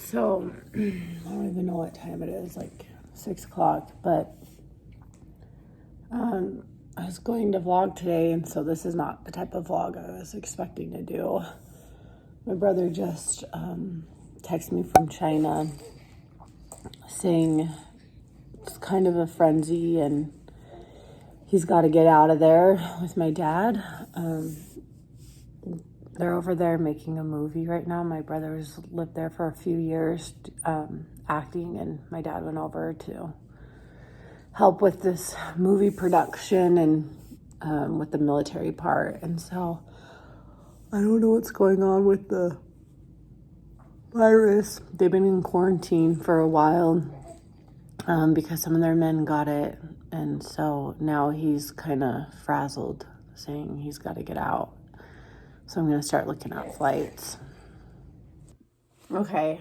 So, I don't even know what time it is, like 6 o'clock, but I was going to vlog today, and so this is not the type of vlog I was expecting to do. My brother just texted me from China saying it's kind of a frenzy and he's got to get out of there with my dad. They're over there making a movie right now. My brother's lived there for a few years acting, and my dad went over to help with this movie production and with the military part. And so I don't know what's going on with the virus. They've been in quarantine for a while because some of their men got it. And so now he's kind of frazzled, saying he's got to get out. So I'm going to start looking at flights. Okay.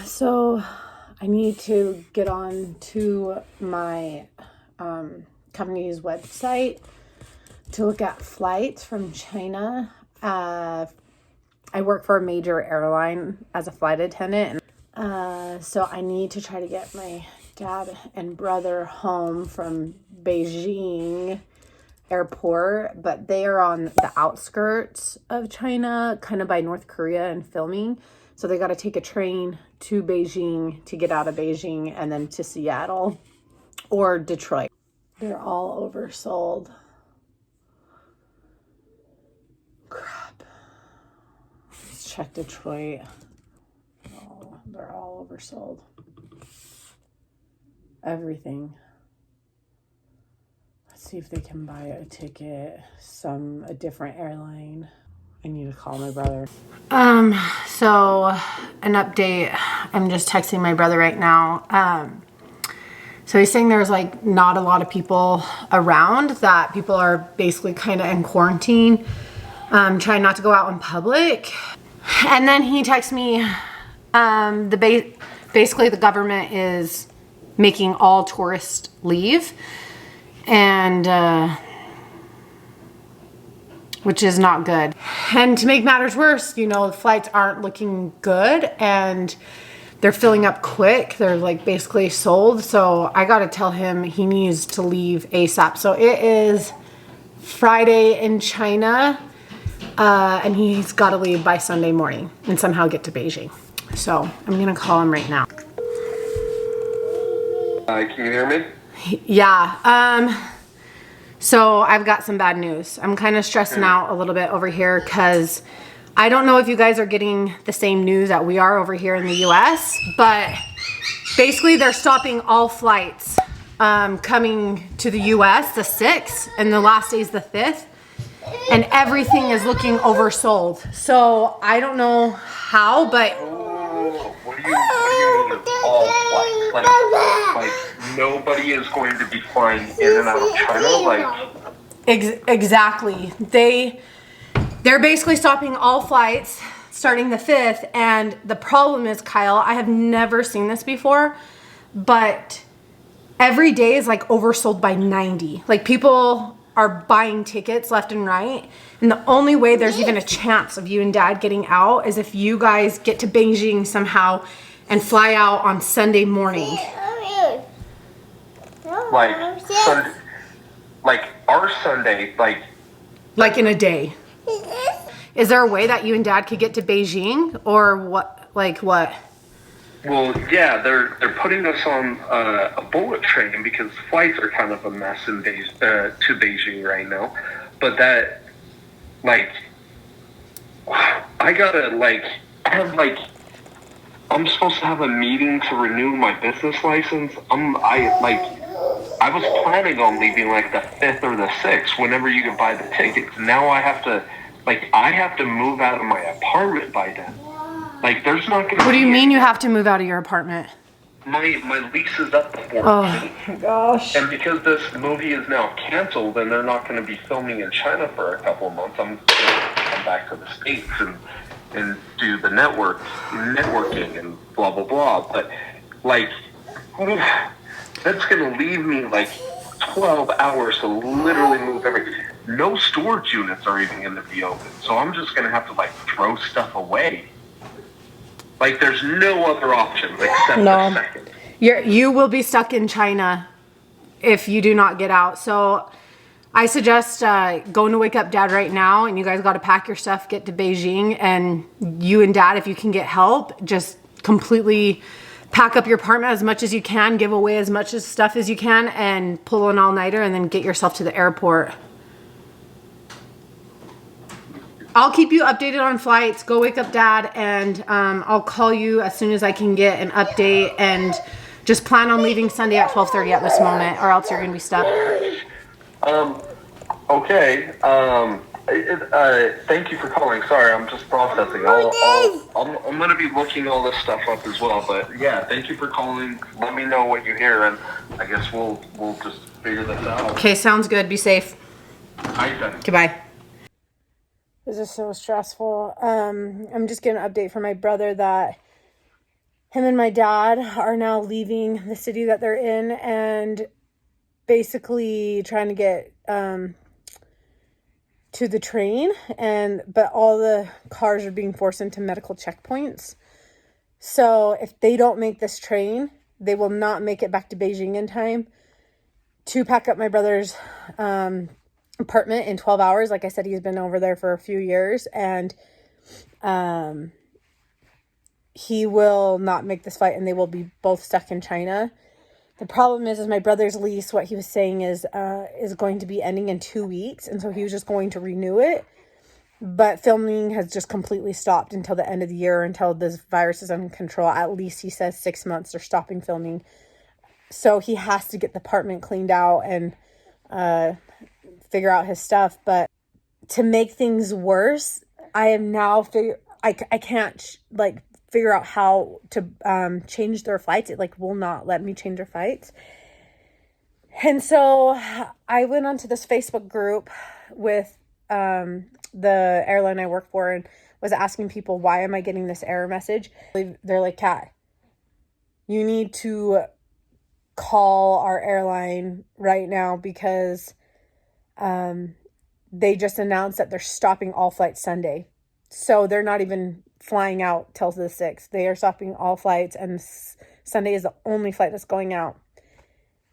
So I need to get on to my company's website to look at flights from China. I work for a major airline as a flight attendant. So I need to try to get my dad and brother home from Beijing airport, but they are on the outskirts of China, kind of by North Korea and filming. So they got to take a train to Beijing to get out of Beijing and then to Seattle or Detroit. They're all oversold. Crap. Let's check Detroit. Oh, they're all oversold. Everything. See if they can buy a ticket, a different airline. I need to call my brother. So an update. I'm just texting my brother right now. So he's saying there's like not a lot of people around, that people are basically kind of in quarantine, trying not to go out in public. And then he texts me, basically the government is making all tourists leave. And which is not good. And to make matters worse, the flights aren't looking good and they're filling up quick. They're like basically sold. So I got to tell him he needs to leave ASAP. So it is Friday in China, and he's got to leave by Sunday morning and somehow get to Beijing. So I'm going to call him right now. Can you hear me? Yeah. So I've got some bad news. I'm kind of stressing out a little bit over here because I don't know if you guys are getting the same news that we are over here in the US, but basically they're stopping all flights coming to the US the 6th, and the last day is the 5th, and everything is looking oversold. So I don't know how, but... What do you mean all flights? Like nobody is going to be flying in and out of China? Exactly. They're basically stopping all flights starting the 5th, and the problem is, Kyle, I have never seen this before, but every day is like oversold by 90. Like people are buying tickets left and right, and the only way there's even a chance of you and Dad getting out is if you guys get to Beijing somehow and fly out on Sunday morning. Like our Sunday, like in a day. Is there a way that you and Dad could get to Beijing, or what? Like what? Well, yeah, they're putting us on a bullet train because flights are kind of a mess to Beijing right now. But that, I gotta I'm supposed to have a meeting to renew my business license. I was planning on leaving like the 5th or the 6th whenever you could buy the tickets. Now I have to move out of my apartment by then. There's not gonna. What do you mean you have to move out of your apartment? My lease is up the 14th. Oh my gosh. And because this movie is now canceled and they're not going to be filming in China for a couple of months, I'm going to come back to the States and do the networking and blah, blah, blah. But, that's going to leave me, 12 hours to literally move everything. No storage units are even going to be open. So I'm just going to have to, throw stuff away. Like, there's no other option except No. the second. You will be stuck in China if you do not get out. So I suggest going to Wake Up Dad right now, and you guys got to pack your stuff, get to Beijing, and you and Dad, if you can get help, just completely pack up your apartment as much as you can, give away as much stuff as you can, and pull an all-nighter, and then get yourself to the airport. I'll keep you updated on flights. Go Wake Up Dad, and I'll call you as soon as I can get an update, and just plan on leaving Sunday at 12:30 at this moment, or else you're going to be stuck. Okay. Thank you for calling. Sorry, I'm just processing. I'm going to be looking all this stuff up as well. But yeah, thank you for calling. Let me know what you hear, and I guess we'll just figure this out. Okay, sounds good. Be safe. Bye then. Goodbye. This is so stressful. I'm just getting an update from my brother that him and my dad are now leaving the city that they're in and basically trying to get to the train, but all the cars are being forced into medical checkpoints. So if they don't make this train, they will not make it back to Beijing in time to pack up my brother's apartment in 12 hours. Like I said, he's been over there for a few years, and he will not make this flight, and they will be both stuck in China. The problem is my brother's lease, what he was saying is going to be ending in 2 weeks, and so he was just going to renew it. But filming has just completely stopped until the end of the year, until this virus is under control. At least he says 6 months they're stopping filming. So he has to get the apartment cleaned out and figure out his stuff. But to make things worse, I am now I can't figure out how to change their flights. It will not let me change their flights. And so I went onto this Facebook group with the airline I work for and was asking people, why am I getting this error message? They're like, Kat, you need to call our airline right now because they just announced that they're stopping all flights Sunday. So they're not even flying out till the 6th. They are stopping all flights, and Sunday is the only flight that's going out.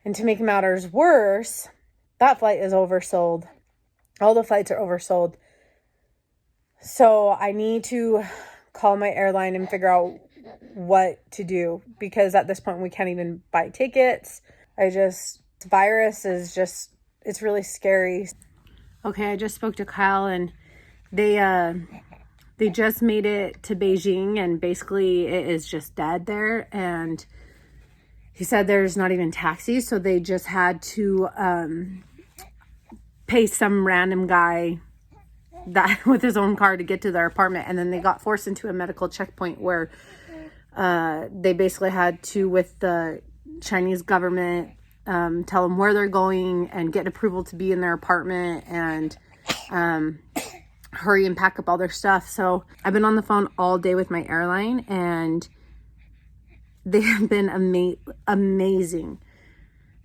And to make matters worse, that flight is oversold. All the flights are oversold. So I need to call my airline and figure out what to do, because at this point we can't even buy tickets. This virus is just, it's really scary. Okay, I just spoke to Kyle, and they just made it to Beijing, and basically it is just dead there. And he said there's not even taxis, so they just had to pay some random guy that with his own car to get to their apartment. And then they got forced into a medical checkpoint where they basically had to, with the Chinese government, tell them where they're going and get approval to be in their apartment, and hurry and pack up all their stuff. So I've been on the phone all day with my airline, and they have been amazing.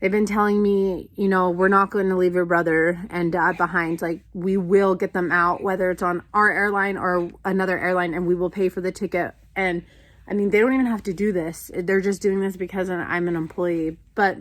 They've been telling me, we're not going to leave your brother and dad behind. We will get them out, whether it's on our airline or another airline, and we will pay for the ticket. And I mean, they don't even have to do this. They're just doing this because I'm an employee. But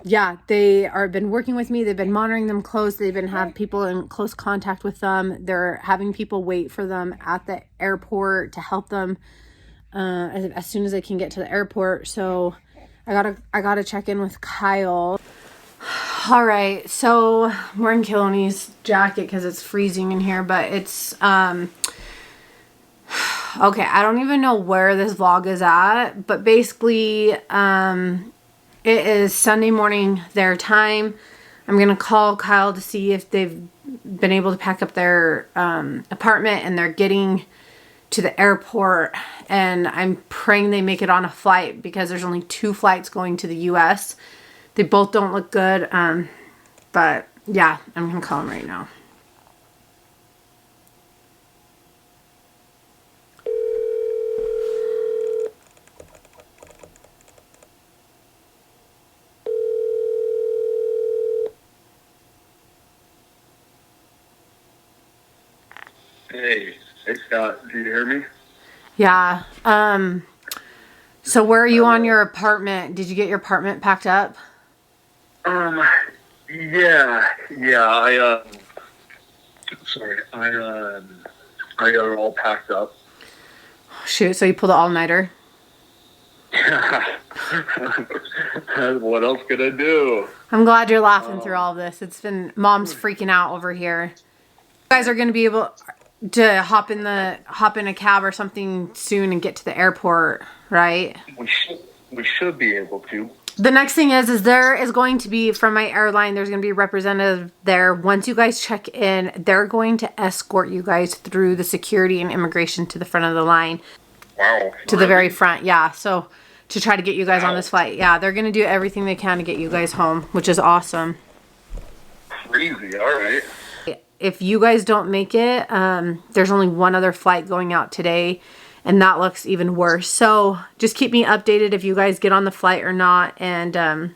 yeah, they are been working with me. They've been monitoring them close. They've been having people in close contact with them. They're having people wait for them at the airport to help them as soon as they can get to the airport. So I gotta check in with Kyle. All right, so we're in Kiloney's jacket because it's freezing in here, but it's okay. I don't even know where this vlog is at, but basically it is Sunday morning their time. I'm gonna call Kyle to see if they've been able to pack up their apartment, and they're getting to the airport, and I'm praying they make it on a flight because there's only 2 flights going to the US. They both don't look good, but yeah, I'm gonna call them right now. Hey. Do you hear me? Yeah. So where are you on your apartment? Did you get your apartment packed up? Yeah, sorry, I got it all packed up. Shoot, so you pulled an all-nighter? What else could I do? I'm glad you're laughing through all of this. It's been, Mom's freaking out over here. You guys are going to be able to hop in a cab or something soon and get to the airport, right? We should be able to. The next thing is there is going to be, from my airline, there's going to be a representative there. Once you guys check in, they're going to escort you guys through the security and immigration to the front of the line. Wow. To the very front, yeah. So to try to get you guys on this flight. Yeah, they're going to do everything they can to get you guys home, which is awesome. Crazy, all right. If you guys don't make it, there's only one other flight going out today, and that looks even worse. So just keep me updated if you guys get on the flight or not, and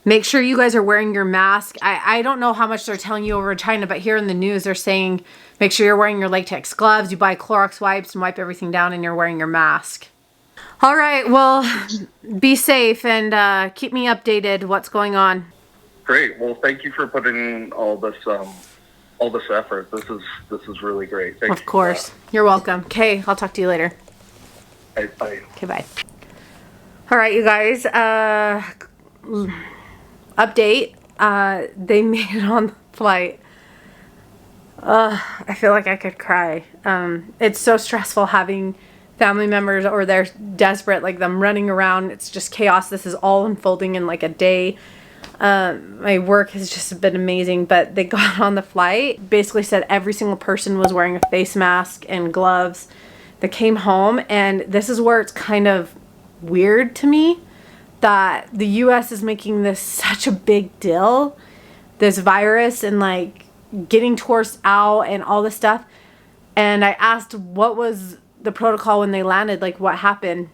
make sure you guys are wearing your mask. I don't know how much they're telling you over in China, but here in the news they're saying make sure you're wearing your latex gloves, you buy Clorox wipes and wipe everything down, and you're wearing your mask. All right, well, be safe and keep me updated what's going on. Great. Well, thank you for putting in all this effort. This is really great. Thank you. Of course. You're welcome. Okay, I'll talk to you later. Bye. Okay, bye. All right, you guys. Update. They made it on the flight. I feel like I could cry. It's so stressful having family members, or they're desperate, like them running around. It's just chaos. This is all unfolding in like a day. My work has just been amazing, but they got on the flight, basically said every single person was wearing a face mask and gloves that came home. And this is where it's kind of weird to me that the US is making this such a big deal, this virus, and like getting tourists out and all this stuff. And I asked what was the protocol when they landed, like what happened,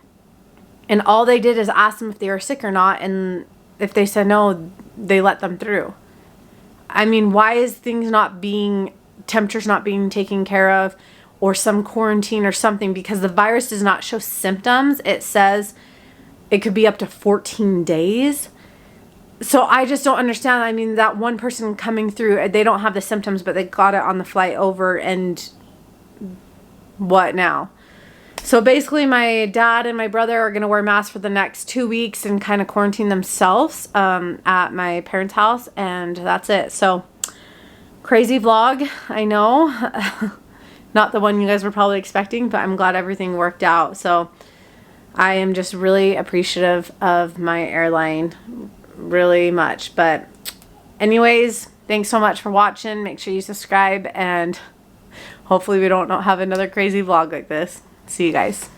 and all they did is ask them if they were sick or not, and if they said no, they let them through. I mean, why is temperatures not being taken care of, or some quarantine or something? Because the virus does not show symptoms. It says it could be up to 14 days. So I just don't understand. I mean, that one person coming through, they don't have the symptoms, but they got it on the flight over, and what now? So basically my dad and my brother are going to wear masks for the next 2 weeks and kind of quarantine themselves at my parents' house, and that's it. So crazy vlog, I know. Not the one you guys were probably expecting, but I'm glad everything worked out. So I am just really appreciative of my airline, really much. But anyways, thanks so much for watching. Make sure you subscribe, and hopefully we don't have another crazy vlog like this. See you guys.